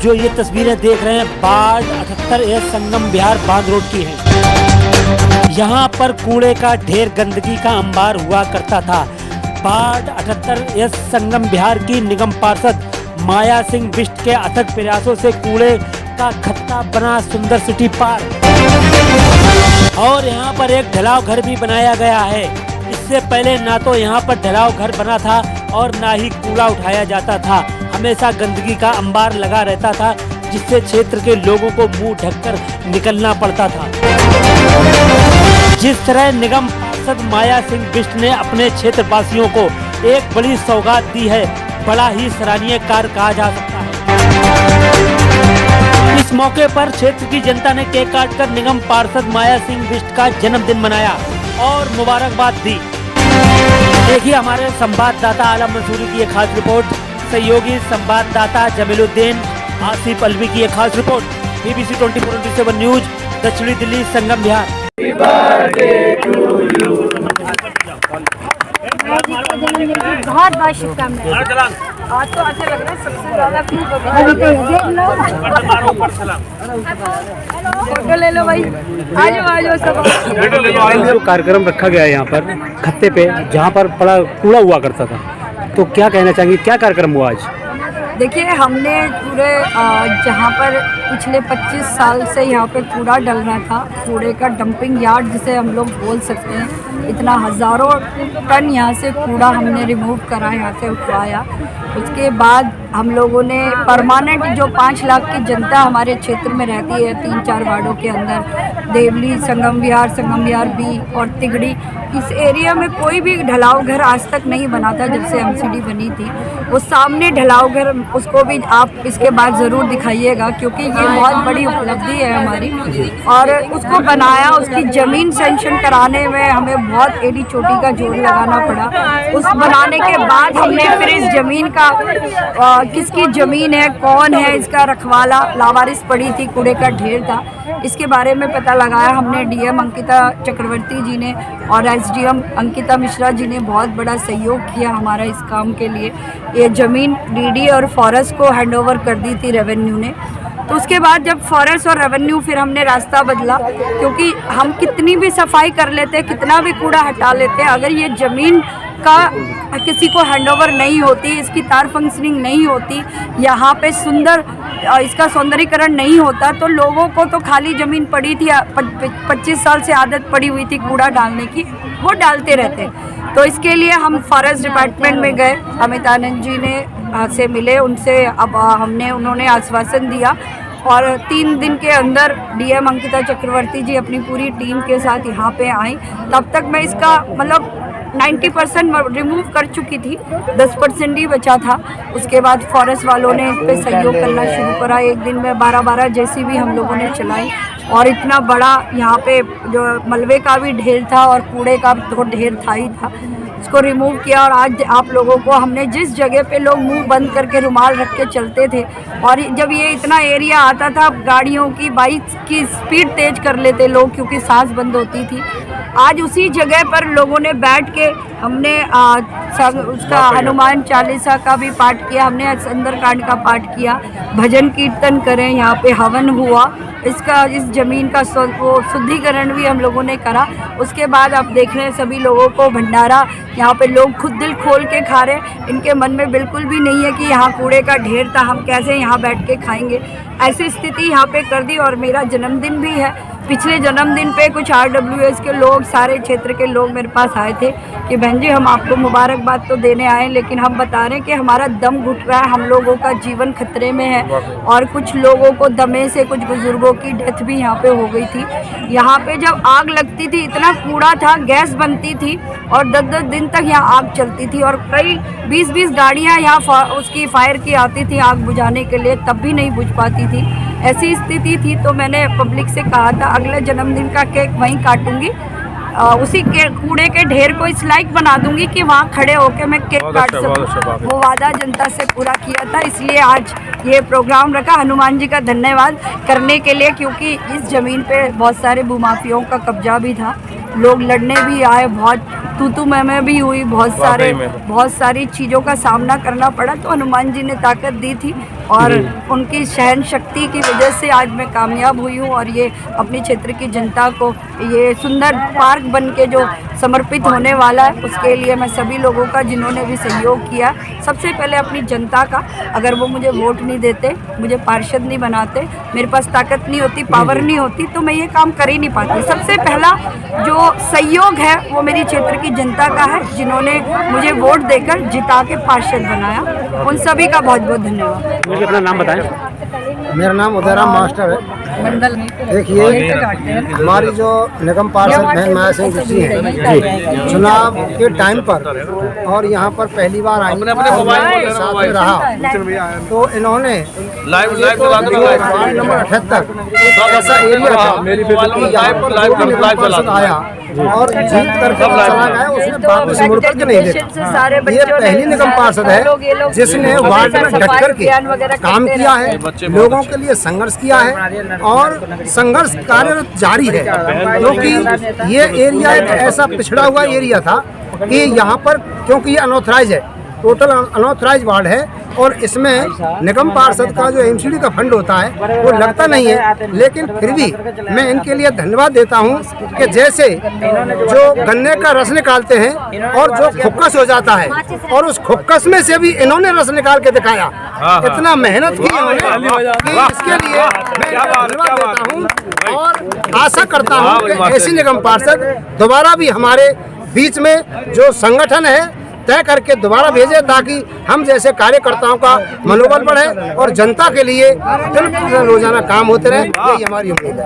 जो ये तस्वीरें देख रहे हैं बाढ़ 78 संगम विहार बांध रोड की हैं। यहाँ पर कूड़े का ढेर, गंदगी का अंबार हुआ करता था। बाढ़ 78 संगम विहार की निगम पार्षद माया सिंह बिष्ट के अथक प्रयासों से कूड़े का खत्ता बना सुंदर सिटी पार्क और यहाँ पर एक ढलाव घर भी बनाया गया है। इससे पहले ना तो यहाँ पर ढलाव घर बना था और ना ही कूड़ा उठाया जाता था। हमेशा गंदगी का अंबार लगा रहता था, जिससे क्षेत्र के लोगों को मुंह ढककर निकलना पड़ता था। जिस तरह निगम पार्षद माया सिंह बिष्ट ने अपने क्षेत्र वासियों को एक बड़ी सौगात दी है, बड़ा ही सराहनीय कार्य कहा जा सकता है। इस मौके पर क्षेत्र की जनता ने केक काटकर निगम पार्षद माया सिंह बिष्ट का जन्मदिन मनाया और मुबारकबाद दी। देखिए हमारे संवाददाता आलम मंसूरी की एक खास रिपोर्ट, सहयोगी संवाददाता जमीलुद्दीन आसिफ अलवी की एक खास रिपोर्ट, BBC 24/7 न्यूज, दक्षिणी दिल्ली, संगम विहार। बहुत बहुत शुभकामनाएं। आज तो अच्छा लग रहा है, सबसे ज्यादा फोटो ले लो भाई, आ जाओ सब। जो कार्यक्रम रखा गया है यहाँ पर खत्ते पे, जहाँ पर बड़ा कूड़ा हुआ करता था, तो क्या कहना चाहेंगे, क्या कार्यक्रम हुआ आज? देखिए हमने पूरे जहाँ पर पिछले 25 साल से यहाँ पे कूड़ा डल रहा था, कूड़े का डंपिंग यार्ड जिसे हम लोग बोल सकते हैं, इतना हज़ारों टन यहाँ से कूड़ा हमने रिमूव करा, यहाँ से उठवाया। उसके बाद हम लोगों ने परमानेंट जो 5 लाख की जनता हमारे क्षेत्र में रहती है 3-4 वार्डों के अंदर, देवली, संगम विहार बी और तिगड़ी, इस एरिया में कोई भी ढलाव घर आज तक नहीं बना था जब से MCD बनी थी। वो सामने ढलाव घर, उसको भी आप इसके बाद ज़रूर दिखाइएगा क्योंकि ये बहुत बड़ी उपलब्धि है हमारी। और उसको बनाया, उसकी ज़मीन सेंक्शन कराने में हमें बहुत एड़ी चोटी का जोर लगाना पड़ा। उस बनाने के बाद हमने फिर इस ज़मीन का किसकी ज़मीन है, कौन है इसका रखवाला, लावारिस पड़ी थी, कूड़े का ढेर था, इसके बारे में पता लगाया हमने। DM अंकिता चक्रवर्ती जी ने और SDM अंकिता मिश्रा जी ने बहुत बड़ा सहयोग किया हमारा इस काम के लिए। ये ज़मीन DD और फॉरेस्ट को हैंडओवर कर दी थी रेवेन्यू ने। तो उसके बाद जब फॉरेस्ट और रेवेन्यू, फिर हमने रास्ता बदला, क्योंकि हम कितनी भी सफाई कर लेते, कितना भी कूड़ा हटा लेते, अगर ये ज़मीन का किसी को हैंडओवर नहीं होती, इसकी तार फंक्शनिंग नहीं होती, यहाँ पे सुंदर इसका सौंदर्यीकरण नहीं होता, तो लोगों को तो खाली ज़मीन पड़ी थी, 25 साल से आदत पड़ी हुई थी कूड़ा डालने की, वो डालते रहते। तो इसके लिए हम फॉरेस्ट डिपार्टमेंट में गए, अमित आनंद जी ने से मिले उनसे। अब उन्होंने आश्वासन दिया और 3 दिन के अंदर DM अंकिता चक्रवर्ती जी अपनी पूरी टीम के साथ यहाँ पे आई। तब तक मैं इसका मतलब 90% रिमूव कर चुकी थी, 10% ही बचा था। उसके बाद फॉरेस्ट वालों ने इस पर सहयोग करना शुरू करा। एक दिन में 12-12 JCB हम लोगों ने चलाई और इतना बड़ा यहाँ पे जो मलबे का भी ढेर था और कूड़े का तो ढेर था ही था, इसको रिमूव किया। और आज आप लोगों को हमने जिस जगह पे लोग मुंह बंद करके रुमाल रख के चलते थे, और जब ये इतना एरिया आता था, गाड़ियों की, बाइक की स्पीड तेज कर लेते लोग क्योंकि सांस बंद होती थी, आज उसी जगह पर लोगों ने बैठ के हमने उसका हनुमान चालीसा का भी पाठ किया, हमने सुंदरकांड का पाठ किया, भजन कीर्तन करें, यहाँ पे हवन हुआ, इसका इस ज़मीन का शुद्धिकरण भी हम लोगों ने करा। उसके बाद आप देख रहे हैं सभी लोगों को भंडारा, यहाँ पे लोग खुद दिल खोल के खा रहे हैं। इनके मन में बिल्कुल भी नहीं है कि यहाँ कूड़े का ढेर था, हम कैसे यहाँ बैठ के खाएंगे, ऐसी स्थिति यहाँ पे कर दी। और मेरा जन्मदिन भी है, पिछले जन्मदिन पे कुछ RWS के लोग, सारे क्षेत्र के लोग मेरे पास आए थे कि बहन जी हम आपको मुबारकबाद तो देने आए, लेकिन हम बता रहे हैं कि हमारा दम घुट रहा है, हम लोगों का जीवन खतरे में है। और कुछ लोगों को दमे से, कुछ बुजुर्गों की डेथ भी यहाँ पे हो गई थी। यहाँ पे जब आग लगती थी, इतना कूड़ा था, गैस बनती थी और 10-10 दिन तक यहाँ आग चलती थी और कई 20-20 गाड़ियाँ यहाँ उसकी फायर की आती थी आग बुझाने के लिए, तब भी नहीं बुझ पाती थी। ऐसी स्थिति थी। तो मैंने पब्लिक से कहा था अगले जन्मदिन का केक वहीं काटूंगी, उसी के कूड़े के ढेर को इस लाइक बना दूंगी कि वहाँ खड़े होकर मैं केक काट सकूँ। वो वादा जनता से पूरा किया था, इसलिए आज ये प्रोग्राम रखा। हनुमान जी का धन्यवाद करने के लिए, क्योंकि इस ज़मीन पे बहुत सारे भूमाफियों का कब्जा भी था, लोग लड़ने भी आए, बहुत तू मैं भी हुई, बहुत सारी चीज़ों का सामना करना पड़ा। तो हनुमान जी ने ताकत दी थी और उनकी सहन शक्ति की वजह से आज मैं कामयाब हुई हूँ और ये अपने क्षेत्र की जनता को ये सुंदर पार्क बन के जो समर्पित होने वाला है, उसके लिए मैं सभी लोगों का, जिन्होंने भी सहयोग किया, सबसे पहले अपनी जनता का। अगर वो मुझे वोट नहीं देते, मुझे पार्षद नहीं बनाते, मेरे पास ताकत नहीं होती, पावर नहीं होती, तो मैं ये काम कर ही नहीं पाती। सबसे पहला जो सहयोग है वो मेरी क्षेत्र की जनता का है, जिन्होंने मुझे वोट देकर जिता के पार्षद बनाया। उन सभी का बहुत बहुत धन्यवाद। मुझे अपना नाम बताएं। मेरा नाम उदयराम मास्टर है। मंडल देखिए, हमारी जो निगम पार्षद बहन माया सिंह जोशी हैं, चुनाव के टाइम पर और यहाँ पर पहली बार आई और साथ में रहा, तो इन्होंने वार्ड नंबर 78 ऐसा एरिया था कि यहाँ पर जो भी निगम पार्षद आया और जीत कर चला गया, उसने वापस मुड़ कर के नहीं देखा। ये पहली निगम पार्षद है जिसने वार्ड में डट कर के काम किया है, लोगों के लिए संघर्ष किया है और संघर्ष कार्यरत जारी है। क्योंकि ये एरिया एक ऐसा पिछड़ा हुआ एरिया था कि यहाँ पर, क्योंकि ये अनऑथराइज है, टोटल अनऑथराइज वार्ड है और इसमें निगम पार्षद का जो एमसीडी का फंड होता है वो लगता नहीं है। लेकिन फिर भी मैं इनके लिए धन्यवाद देता हूं कि जैसे जो गन्ने का रस निकालते हैं और जो खुक्कस हो जाता है और उस खुक्कस में से भी इन्होंने रस निकाल के दिखाया। इतना मेहनत की इन्होंने कि इसके लिए मैं धन्यवाद देता हूं और आशा करता हूं कि ऐसी निगम पार्षद दोबारा भी हमारे बीच में जो संगठन है तय करके दोबारा भेजे, ताकि हम जैसे कार्यकर्ताओं का मनोबल बढ़े और जनता के लिए दिन प्रतिदिन रोजाना काम होते रहे। यही हमारी उम्मीद है।